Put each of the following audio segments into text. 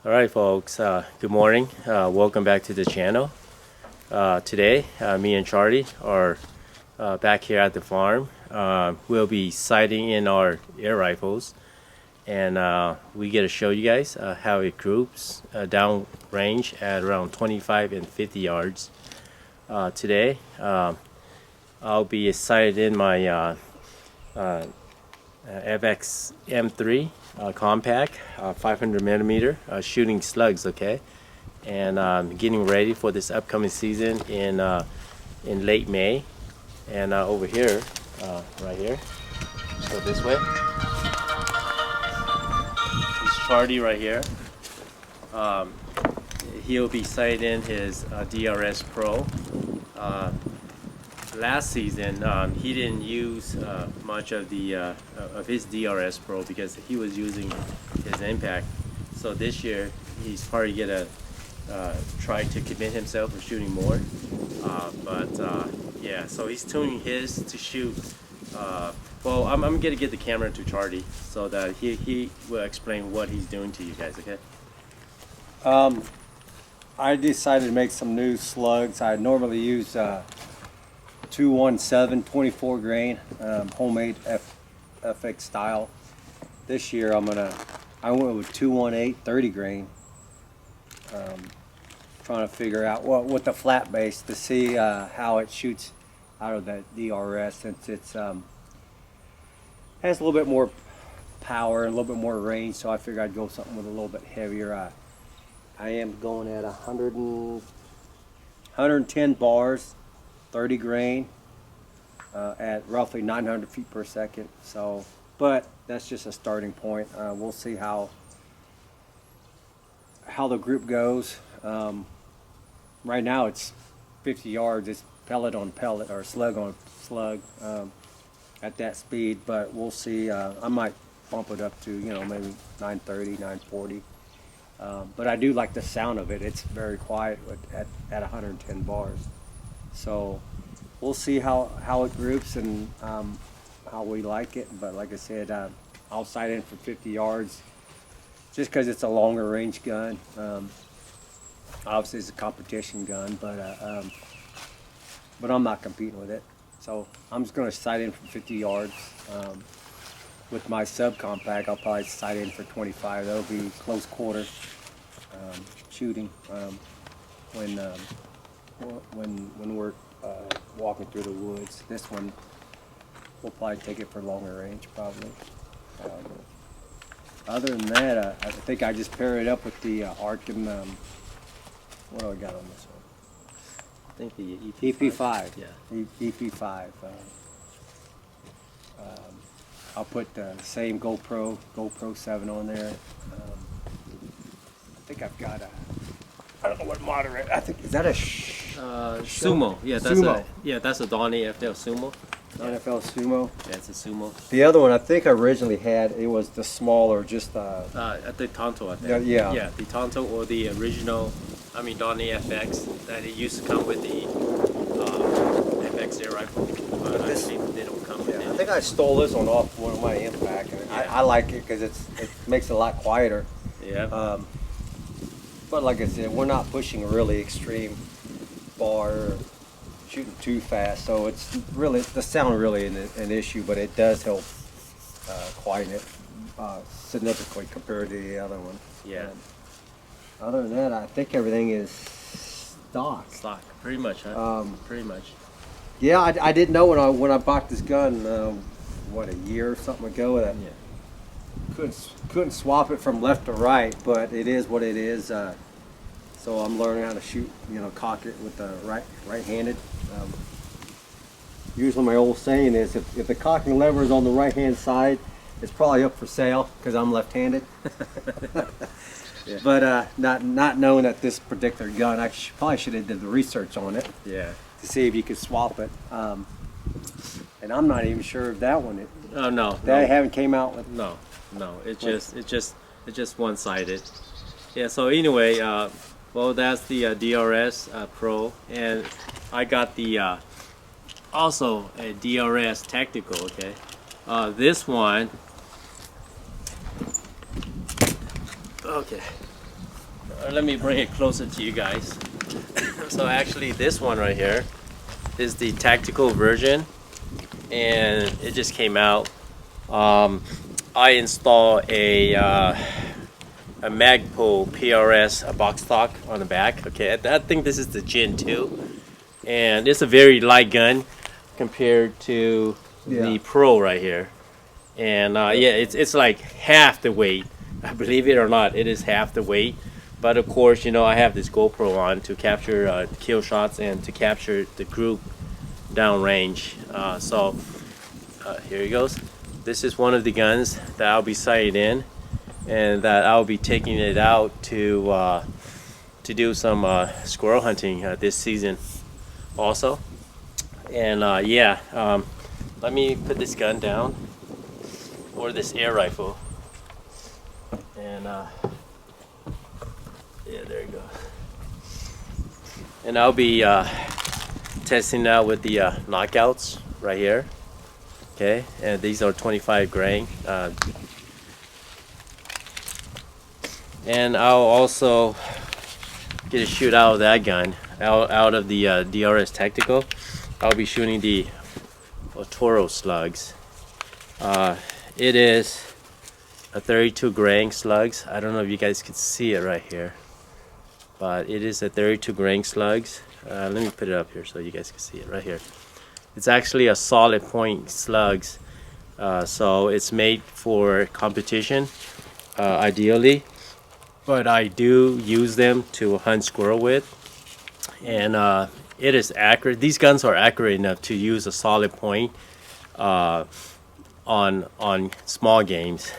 Alright folks, good morning. Welcome back to the channel. Today, me and Charlie are back here at the farm. We'll be sighting in our air rifles, and we get to show you guys how it groups down range at around 25 and 50 yards. Today, I'll be sighted in my FX M3 compact 500 millimeter shooting slugs, okay, and getting ready for this upcoming season in late May. And over here, right here, so this way, this Charlie right here, he'll be sighted in his DRS Pro. Last season, he didn't use much of the of his DRS Pro because he was using his impact. So this year, he's probably gonna try to commit himself to shooting more. Yeah, so he's tuning his to shoot. Well, I'm gonna get the camera to Charlie so that he will explain what he's doing to you guys. Okay. I decided to make some new slugs. I normally use 217 24 grain homemade FX style. This year I went with 218 30 grain. Trying to figure out what the flat base to see how it shoots out of that DRS, since it's has a little bit more power and a little bit more range. So I figured I'd go something with a little bit heavier. I am going at 110 bars, 30 grain, at roughly 900 feet per second. So, but that's just a starting point. We'll see how the group goes. Right now it's 50 yards. It's pellet on pellet or slug on slug at that speed. But we'll see. I might bump it up to maybe 930, 940. But I do like the sound of it. It's very quiet at 110 bars. So we'll see how it groups and how we like it. But like I said, I'll sight in for 50 yards just because it's a longer range gun. Obviously it's a competition gun, but I'm not competing with it. So I'm just going to sight in for 50 yards. With my subcompact, I'll probably sight in for 25. That'll be close quarter shooting when we're walking through the woods. This one we'll probably take it for longer range, probably. Other than that, I think I just pair it up with the Arkham. What do I got on this one? I think the EP5. Yeah. EP5. I'll put the same GoPro 7 on there. I think I've got I don't know what moderate. I think, is that a Sumo? Yeah, that's Sumo. that's a Donnie FL Sumo. NFL Sumo? Yeah, it's a Sumo. The other one I think I originally had, it was the smaller, just At the Tonto, I think. Yeah. Yeah, the Tonto or the original, Donnie FX, that it used to come with the FX air rifle. But I think they don't come with it. I think I stole this one off one of my impact. And I like it because it makes it a lot quieter. Yeah. But like I said, we're not pushing a really extreme bar or shooting too fast, so it's really, the sound really an issue, but it does help quieten it significantly compared to the other one. Yeah. Other than that, I think everything is stock. Stock, pretty much, huh? Pretty much. Yeah, I didn't know when I bought this gun, what, a year or something ago, that couldn't swap it from left to right, but it is what it is. So I'm learning how to shoot, cock it with the right-handed. Usually my old saying is, if the cocking lever is on the right-hand side, it's probably up for sale because I'm left-handed. Yeah. But not knowing that this particular gun, I probably should have did the research on it. Yeah. To see if you could swap it. And I'm not even sure if that one. Oh no. They haven't came out with. No. It's just one-sided. Yeah. So anyway, well, that's the DRS Pro, and I got the also a DRS Tactical. Okay. This one. Okay. Let me bring it closer to you guys. So actually this one right here is the tactical version, and it just came out. I installed a Magpul PRS box stock on the back. Okay, I think this is the Gen 2, and it's a very light gun compared to the Pro right here. And yeah, it's like half the weight. Believe it or not, it is half the weight. But of course, you know, I have this GoPro on to capture kill shots and to capture the group downrange. So here he goes. This is one of the guns that I'll be sighting in, and that I'll be taking it out to do some squirrel hunting this season also. And yeah, let me put this gun down, or this air rifle, and yeah, there you go. And I'll be testing out with the knockouts right here. Okay, and these are 25 grain. And I'll also get a shoot out of that gun, out of the DRS Tactical. I'll be shooting the Altaros slugs. It is a 32 grain slugs. I don't know if you guys can see it right here, but it is a 32 grain slugs. Let me put it up here so you guys can see it right here. It's actually a solid point slugs, so it's made for competition ideally, but I do use them to hunt squirrel with, and it is accurate. These guns are accurate enough to use a solid point on small games.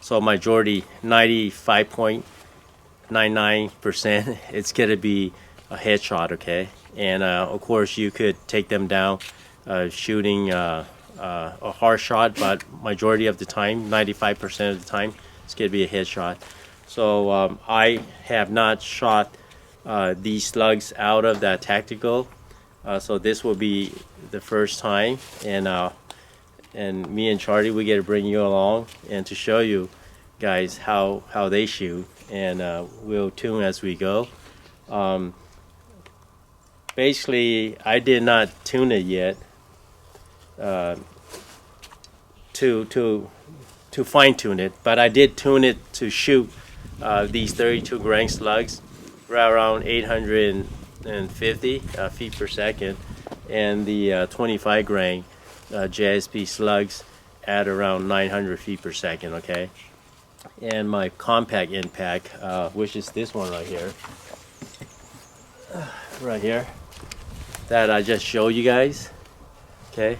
So majority, 95.99%, it's gonna be a headshot. Okay, and of course you could take them down shooting a hard shot, but majority of the time, 95% of the time, it's gonna be a headshot. So I have not shot these slugs out of that tactical, so this will be the first time, and me and Charlie, we get to bring you along and to show you guys how they shoot, and we'll tune as we go. Basically, I did not tune it yet to fine tune it, but I did tune it to shoot these 32 grain slugs right around 850 feet per second, and the 25 grain JSP slugs at around 900 feet per second. Okay, and my compact impact, which is this one right here, that I just showed you guys. Okay,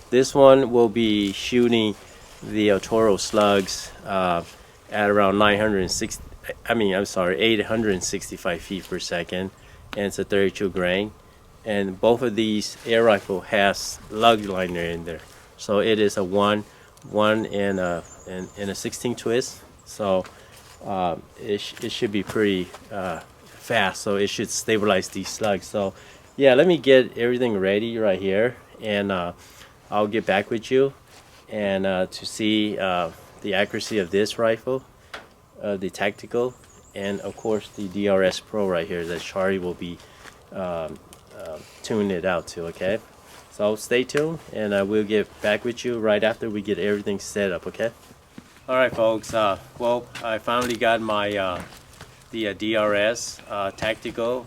this one will be shooting the Altaros slugs at around 865 feet per second, and it's a 32 grain. And both of these air rifle has lug liner in there, so it is a one and a 16 twist. So it should be pretty fast, so it should stabilize these slugs. So yeah, let me get everything ready right here, and I'll get back with you and to see the accuracy of this rifle, the tactical, and of course the DRS Pro right here that Charlie will be tuning it out to. Okay, so stay tuned, and we'll get back with you right after we get everything set up. Okay. All right, folks. Well, I finally got my the DRS Tactical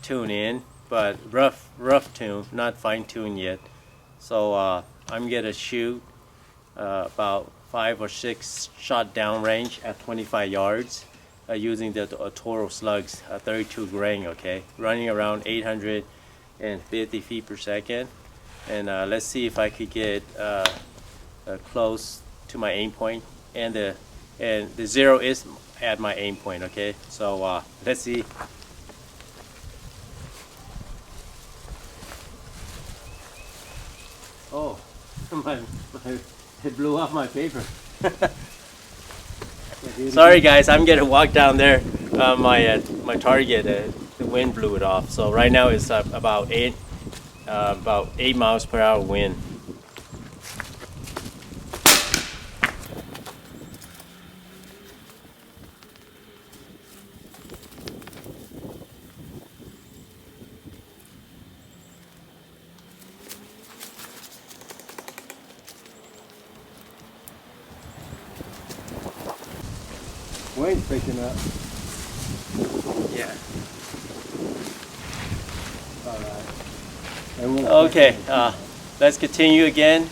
tune in, but rough tune, not fine tune yet. So I'm gonna shoot about 5 or 6 shot downrange at 25 yards using the Toro slugs, 32 grain. Okay, running around 850 feet per second, and let's see if I could get close to my aim point, and the zero is at my aim point. Okay, so let's see. Oh, it blew off my paper. Sorry guys, I'm gonna walk down there. My target, the wind blew it off. So right now it's about 8 miles per hour wind. wind's picking up. Yeah. All right. And we'll Okay, let's continue again.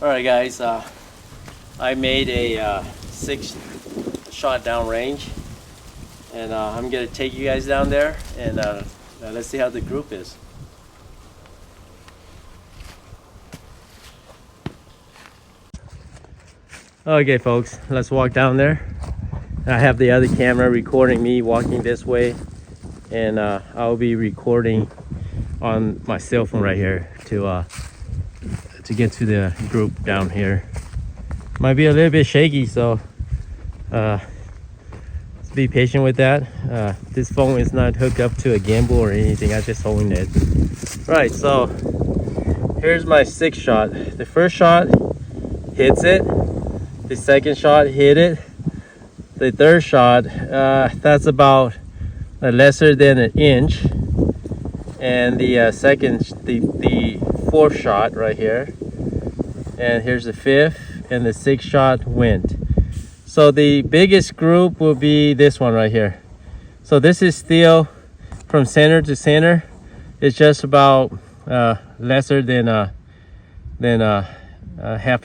Alright guys, I made a 6-shot downrange, and I'm going to take you guys down there, and let's see how the group is. Okay folks, let's walk down there. I have the other camera recording me walking this way, and I'll be recording on my cell phone right here to get to the group down here. Might be a little bit shaky, so be patient with that. This phone is not hooked up to a gimbal or anything. I'm just holding it. Right, so here's my 6-shot. The first shot hits it. The second shot hit it. The third shot, that's about lesser than an inch. And the fourth shot right here. And here's the fifth, and the 6th shot went. So the biggest group will be this one right here. So this is still from center to center. It's just about lesser than half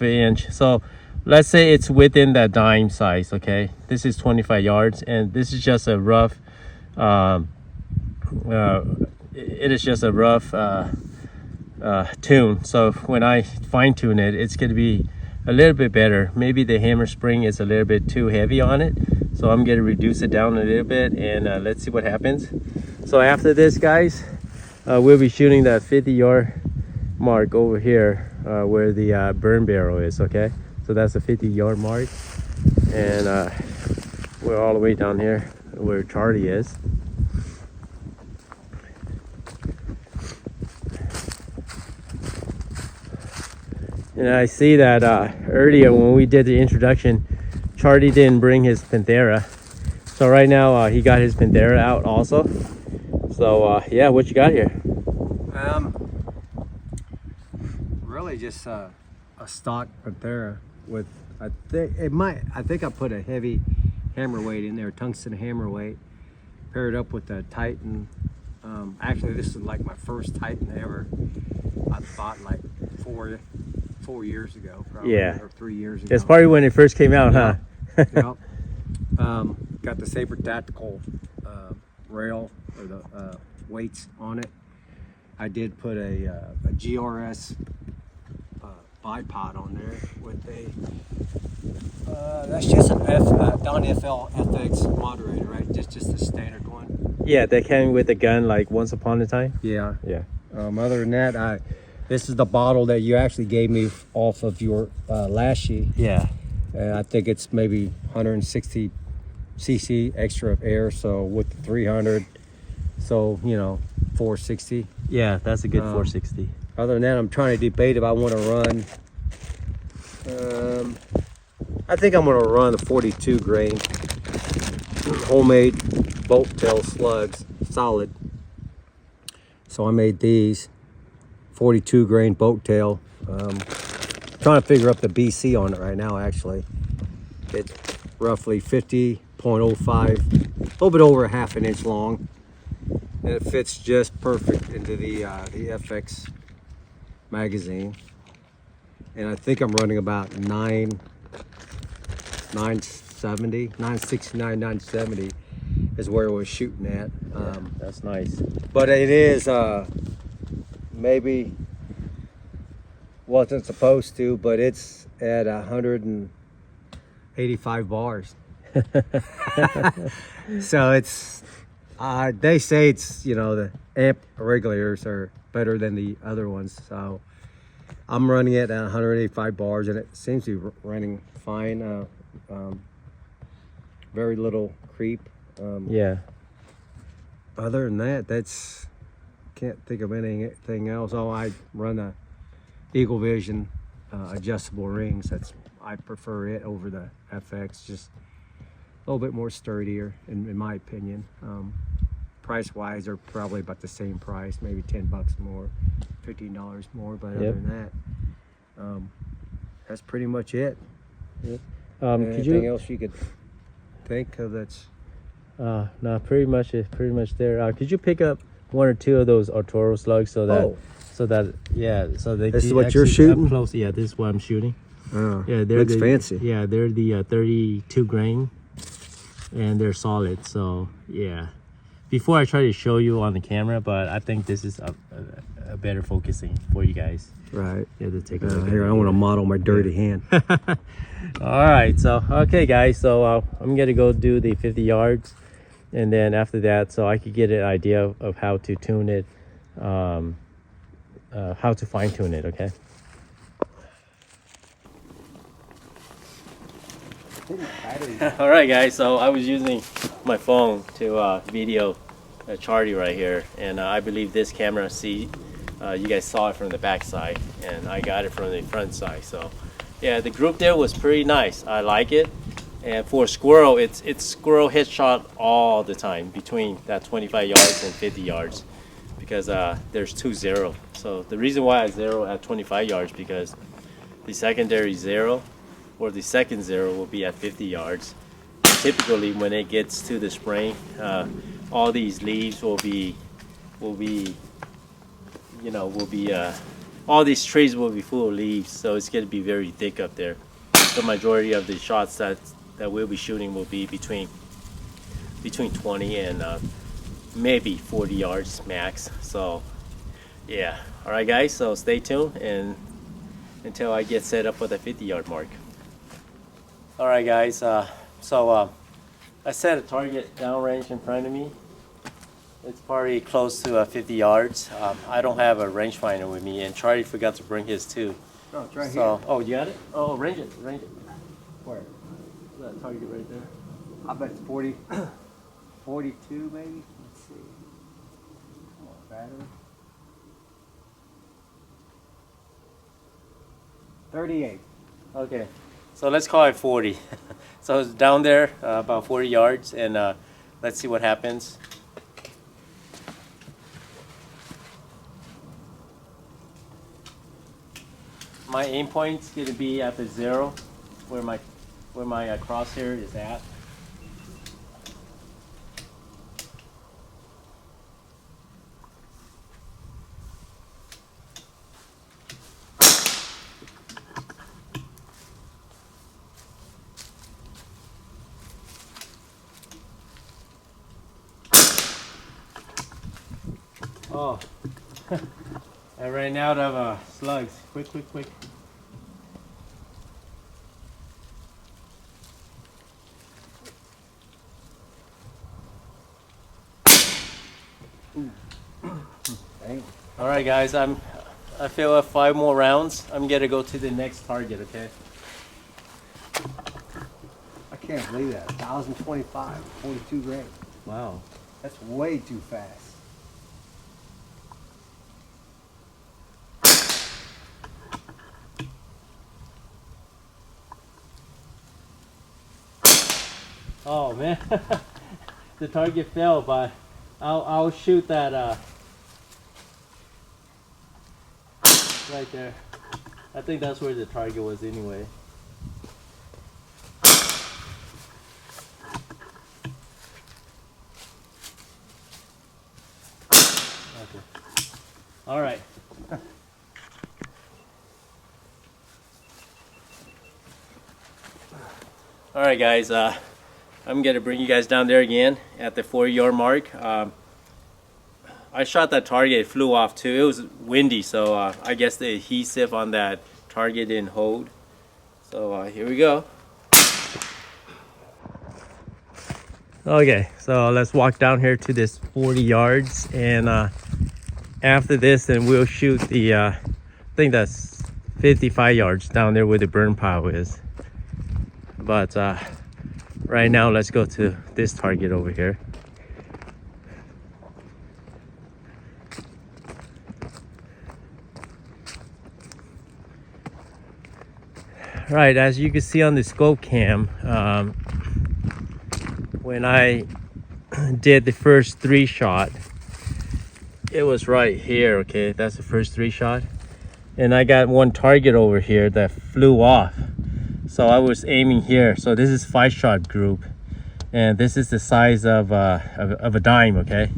an inch. So let's say it's within that dime size. Okay, this is 25 yards, and this is just a rough. It is just a rough tune. So when I fine tune it, it's going to be a little bit better. Maybe the hammer spring is a little bit too heavy on it, so I'm going to reduce it down a little bit, and let's see what happens. So after this guys, we'll be shooting that 50-yard mark over here where the burn barrel is. Okay, so that's a 50-yard mark, and we're all the way down here where Charlie is. And I see that earlier when we did the introduction, Charlie didn't bring his Panthera. So right now he got his Panthera out also. So yeah, what you got here? Really just a stock Panthera with, I think I put a heavy hammer weight in there, tungsten hammer weight, paired up with the Titan. Actually, this is like my first Titan ever. I bought like four years ago, probably, yeah, or 3 years ago. That's probably when it first came out, huh? Yep. Got the DRS Tactical rail, or the weights on it. I did put a GRS bipod on there with a that's just an Don FL FX moderator, right? Just a standard one. Yeah, they came with a gun like once upon a time. Yeah. Yeah. Other than that, this is the bottle that you actually gave me off of your lashy. Yeah. I think it's maybe 160 cc extra of air, so with the 300, so 460. Yeah, that's a good 460. Other than that, I'm trying to debate if I want to run. I think I'm going to run the 42 grain homemade bolt tail slugs, solid. So I made these 42 grain boat tail. Trying to figure up the BC on it right now. Actually, it's roughly 50.05, a little bit over a half an inch long, and it fits just perfect into the FX magazine. And I think I'm running about 9 970, 969, 970 is where we're shooting at. That's nice. But it is maybe wasn't supposed to, but it's at 185 bars. So it's they say it's, you know, the amp regulators are better than the other ones, so I'm running it at 185 bars and it seems to be running fine. Very little creep. Yeah. Other than that, that's, can't think of anything else. Oh, I run a Eagle Vision adjustable rings. I prefer it over the FX. Just a little bit more sturdier, in my opinion. Price wise, they're probably about the same price, maybe $10 more, $15 more. But other than that, that's pretty much it. Yep. Anything else you could think of that's? No, pretty much there. Could you pick up one or two of those Altaros slugs so that so they this is what you're shooting? Up close. Yeah, this is what I'm shooting. Yeah, looks fancy. Yeah, they're the 32 grain, and they're solid. So yeah, before I try to show you on the camera, but I think this is a better focusing for you guys. Right. Yeah, to take a look. Here, I want to model my dirty hand. All right, so okay guys, so I'm gonna go do the 50 yards, and then after that, so I could get an idea of how to tune it, how to fine tune it. Okay. All right guys, so I was using my phone to video Charlie right here, and I believe this camera, you guys saw it from the back side, and I got it from the front side. So yeah, the group there was pretty nice. I like it. And for squirrel, it's squirrel headshot all the time between that 25 yards and 50 yards, because there's 2 0. So the reason why I zero at 25 yards, because the secondary 0 or the second 0 will be at 50 yards. Typically when it gets to the spring, all these leaves will be all these trees will be full of leaves, so it's going to be very thick up there. The majority of the shots that we'll be shooting will be between 20 and maybe 40 yards max. So yeah, all right guys, so stay tuned and until I get set up for the 50-yard mark. All right guys, I set a target downrange in front of me. It's probably close to 50 yards. I don't have a rangefinder with me, and Charlie forgot to bring his too. Oh, it's right So, here. oh, you got it? Oh, range it. Where? That target right there. I bet it's 40, 42 maybe. Let's see. Come on, battery. 38. Okay, so let's call it 40. So it's down there, about 40 yards, and let's see what happens. My aim point's gonna be at the 0, where my crosshair is at. Oh, I ran out of slugs. Quick. All right, guys. I feel 5 more rounds. I'm gonna go to the next target. Okay. I can't believe that. 1,025, 42 grain. Wow. That's way too fast. Oh man, the target fell, but I'll shoot that right there. I think that's where the target was anyway. Okay. All right. All Alright guys, I'm gonna bring you guys down there again at the 40-yard mark. I shot that target, it flew off too. It was windy, so I guess the adhesive on that target didn't hold. So here we go. Okay, so let's walk down here to this 40 yards, and after this then we'll shoot the I think that's 55 yards down there where the burn pile is. But right now let's go to this target over here. Right, as you can see on the scope cam, when I did the first 3 shot, it was right here. Okay, that's the first 3 shot, and I got one target over here that flew off, so I was aiming here. So this is 5-shot group, and this is the size of a dime. Okay,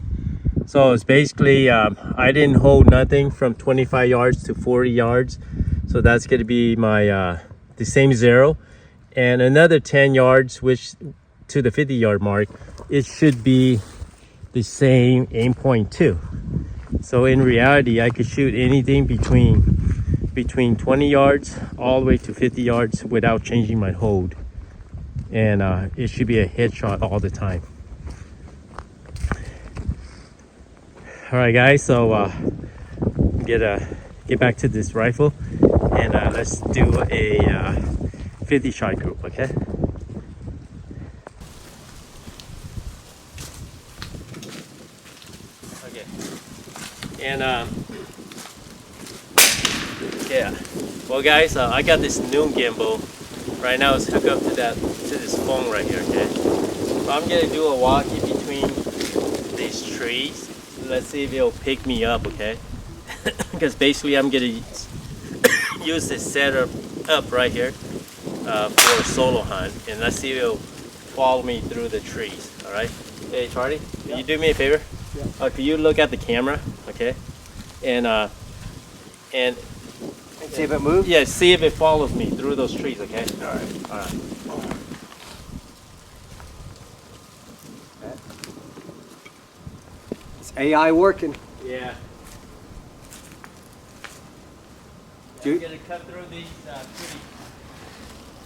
so it's basically I didn't hold nothing from 25 yards to 40 yards, so that's going to be my the same 0, and another 10 yards which to the 50-yard mark, it should be the same aim point too. So in reality I could shoot anything between 20 yards all the way to 50 yards without changing my hold, and it should be a headshot all the time. All right guys, so get back to this rifle, and let's do a 50-shot group. Okay. Okay. And yeah. Well, guys, I got this new gimbal. Right now it's hooked up to this phone right here. Okay. So I'm gonna do a walk in between these trees. Let's see if it'll pick me up. Okay. Because basically I'm gonna use this setup up right here for a solo hunt, and let's see if it'll follow me through the trees. All right. Hey Charlie, can you do me a favor? Yeah. Can you look at the camera? Okay. And see if it moves? Yeah, see if it follows me through those trees. Okay. All right. All right. It's AI working. Yeah. I'm gonna cut through these trees.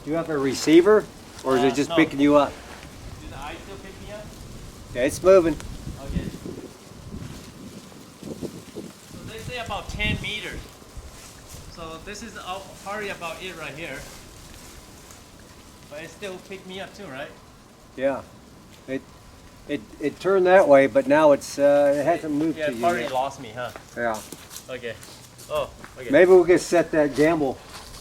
Do you have a receiver, or is it just no. picking you up? Do the eyes still pick me up? Yeah, it's moving. Okay. So they say about 10 meters. So this is probably about it right here. But it still picked me up too, right? Yeah. It turned that way, but now it hasn't moved yeah, to it you already yet. lost me, huh? Yeah. Okay. Oh, okay. Maybe we'll just set that gimbal,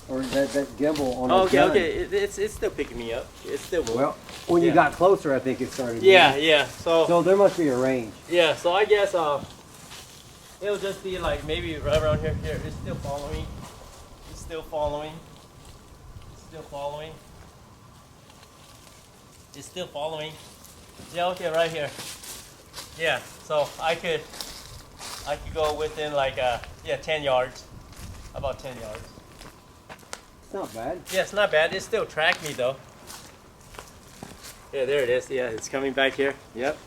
or that gimbal on Oh, the okay, gun. okay. It's still picking me up. It's still moving. Well, when you got closer, I think it started. Yeah, moving. yeah. So there must be a range. yeah, so I guess it'll just be like maybe right around here. Here, it's still following. It's still following. It's still following. It's still following. Yeah, okay, right here. Yeah, so I could go within like 10 yards. About 10 yards. It's not bad. Yeah, it's not bad. It still tracked me though. Yeah, there it is. Yeah, it's coming back here. Yep.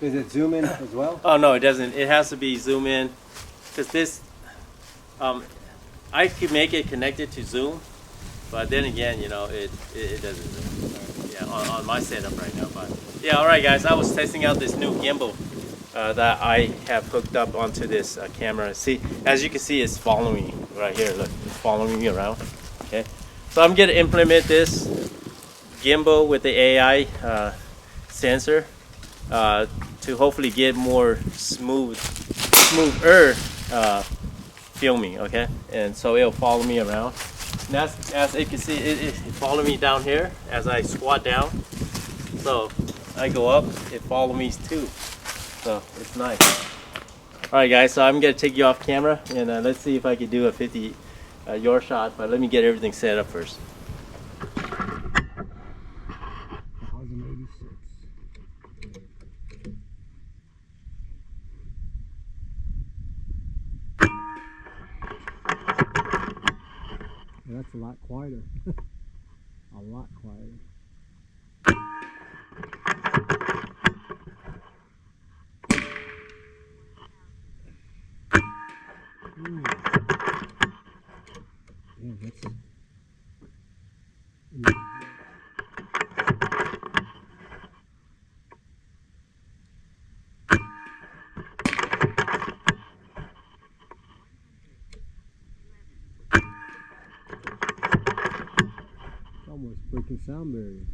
Does it zoom in as well? Oh no, it doesn't. It has to be zoom in, because this, I could make it connected to zoom, but then again, you know, it doesn't zoom. Yeah, on my setup right now. But yeah, all right, guys. I was testing out this new gimbal that I have hooked up onto this camera. See, as you can see, it's following me right here. Look, it's following me around. Okay, so I'm gonna implement this gimbal with the AI sensor to hopefully get more smoother filming. Okay, and so it'll follow me around. And as you can see, it follow me down here as I squat down. So I go up, it follows me too. So it's nice. All right, guys. So I'm gonna take you off camera, and let's see if I can do a 50-yard shot. But let me get everything set up first. That's a lot quieter. A lot quieter. breaking sound barrier.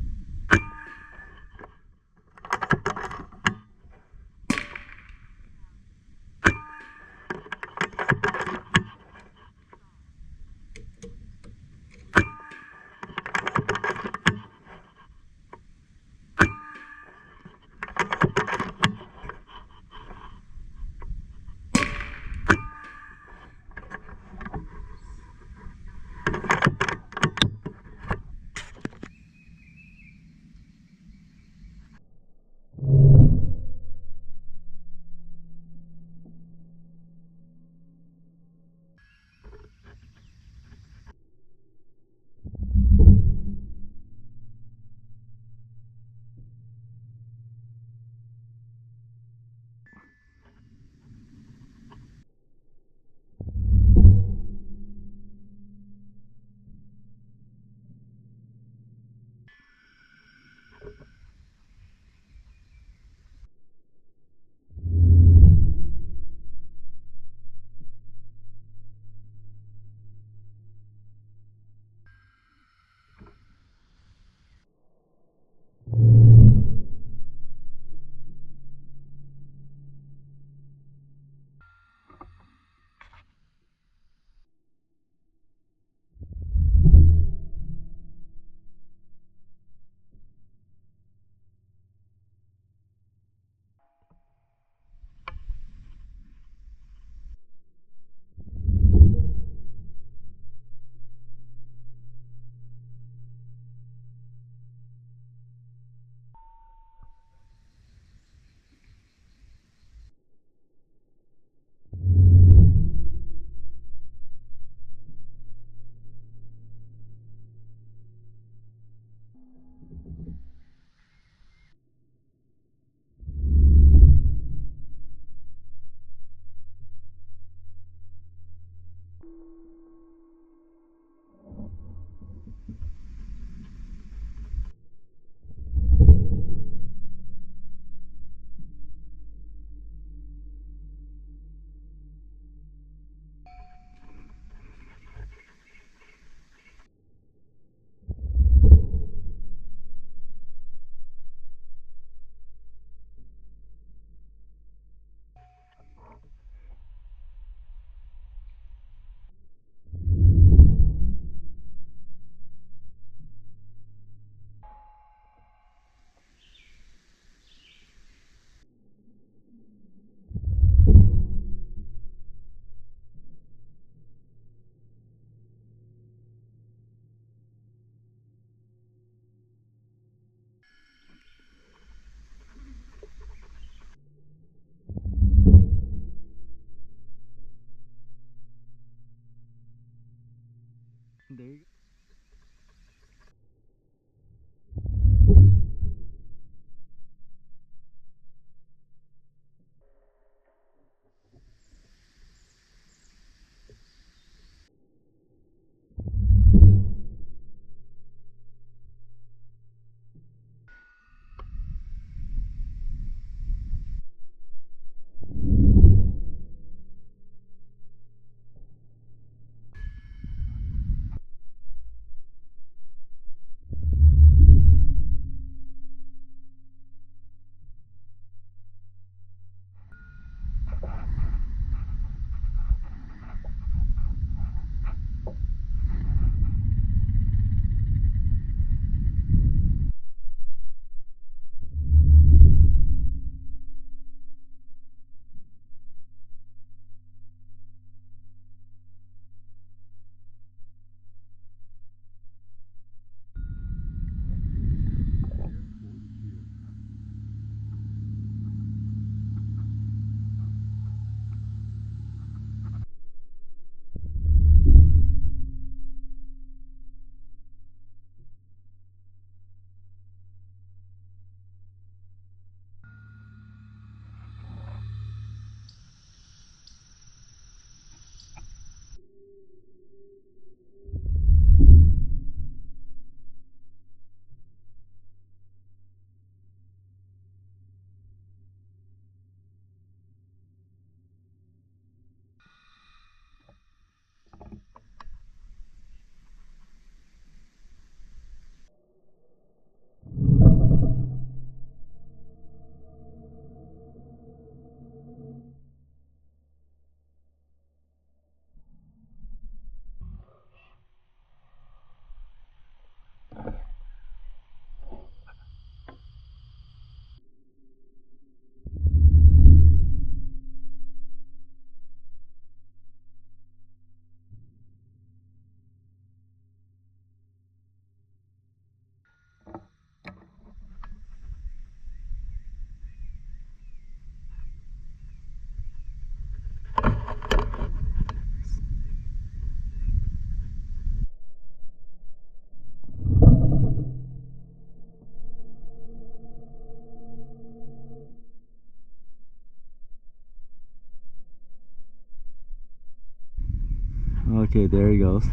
Okay, there he goes.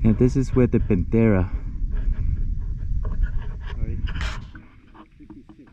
And this is with the Panthera. Sorry. 56.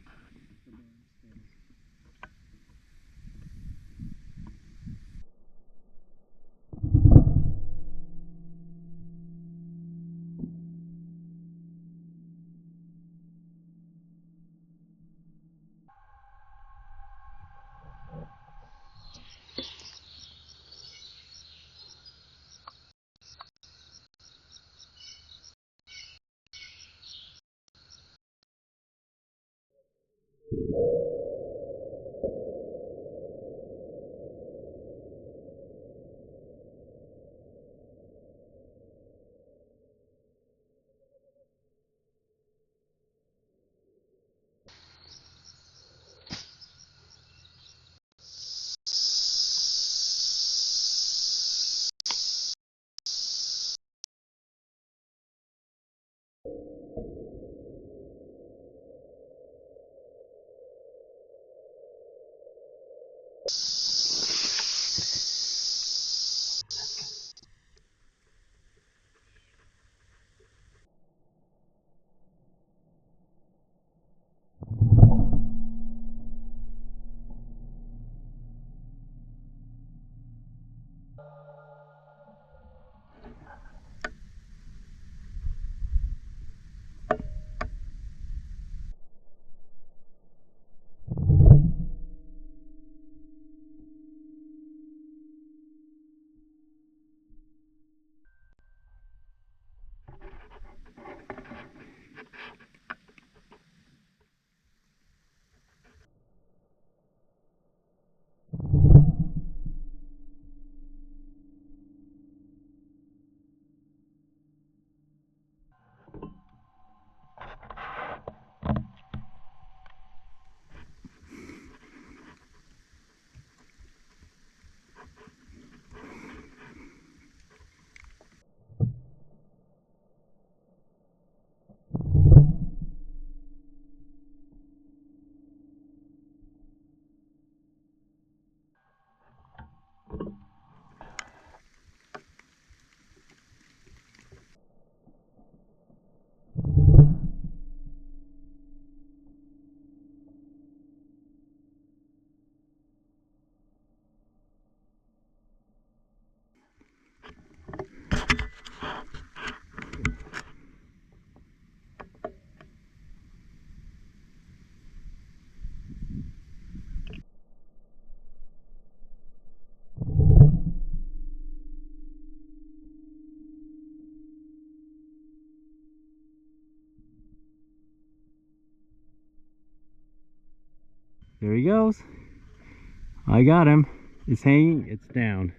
There he goes. I got him. It's hanging, it's down.